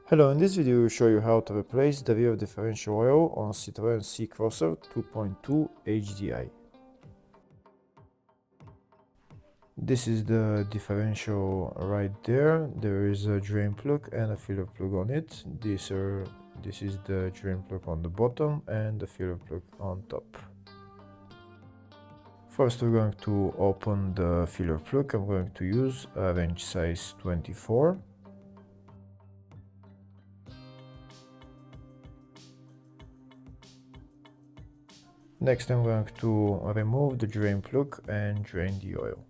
Hello, in this video we'll show you how to replace the rear differential oil on Citroen C-Crosser 2.2 HDI. This is the differential right there. There is a drain plug and a filler plug on it. This is the drain plug on the bottom and the filler plug on top. First we're going to open the filler plug. I'm going to use a wrench size 24. Next I'm going to remove the drain plug and drain the oil.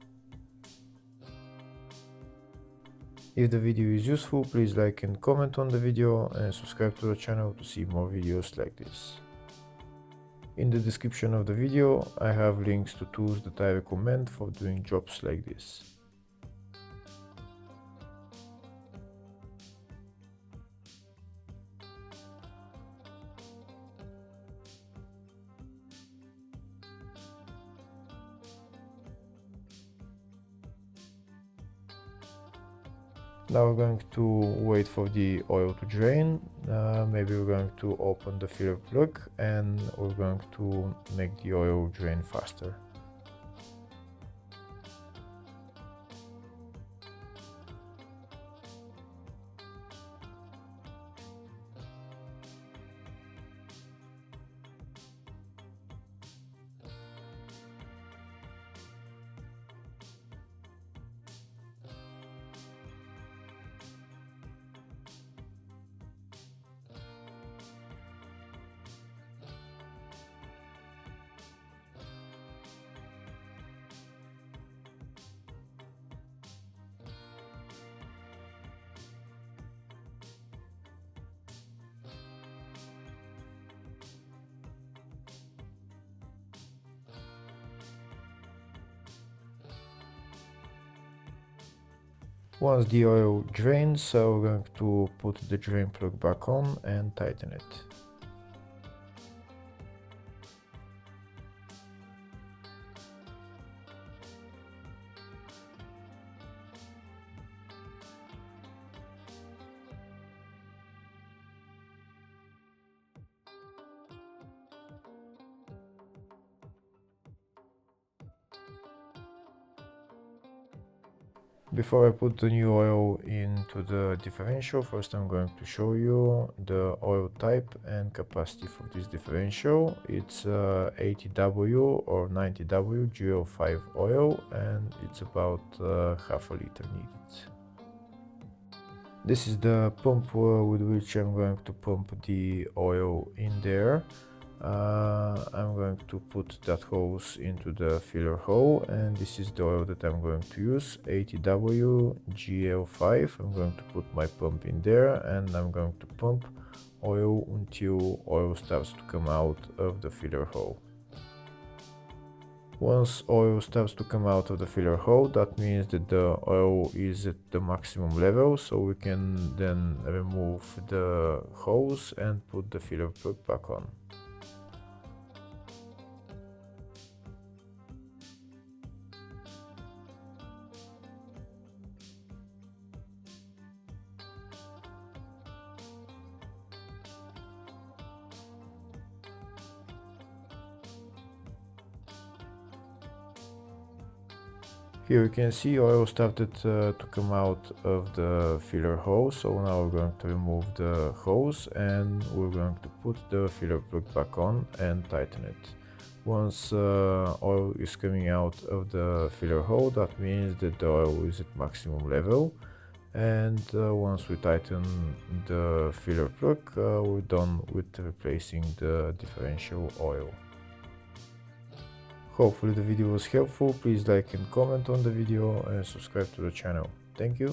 If the video is useful, please like and comment on the video and subscribe to the channel to see more videos like this. In the description of the video I have links to tools that I recommend for doing jobs like this. Now we're going to wait for the oil to drain. Maybe we're going to open the filler plug and we're going to make the oil drain faster. Once the oil drains, we're going to put the drain plug back on and tighten it. Before I put the new oil into the differential, first I'm going to show you the oil type and capacity for this differential. It's 80W or 90W GL5 oil and it's about half a liter needed. This is the pump with which I'm going to pump the oil in there. I'm going to put that hose into the filler hole, and this is the oil that I'm going to use, 80W GL5. I'm going to put my pump in there and I'm going to pump oil until oil starts to come out of the filler hole. Once oil starts to come out of the filler hole, that means that the oil is at the maximum level, so we can then remove the hose and put the filler plug back on. Here you can see oil started to come out of the filler hose, so now we're going to remove the hose and we're going to put the filler plug back on and tighten it. Once oil is coming out of the filler hole, that means that the oil is at maximum level, and once we tighten the filler plug, we're done with replacing the differential oil. Hopefully the video was helpful. Please like and comment on the video and subscribe to the channel. Thank you.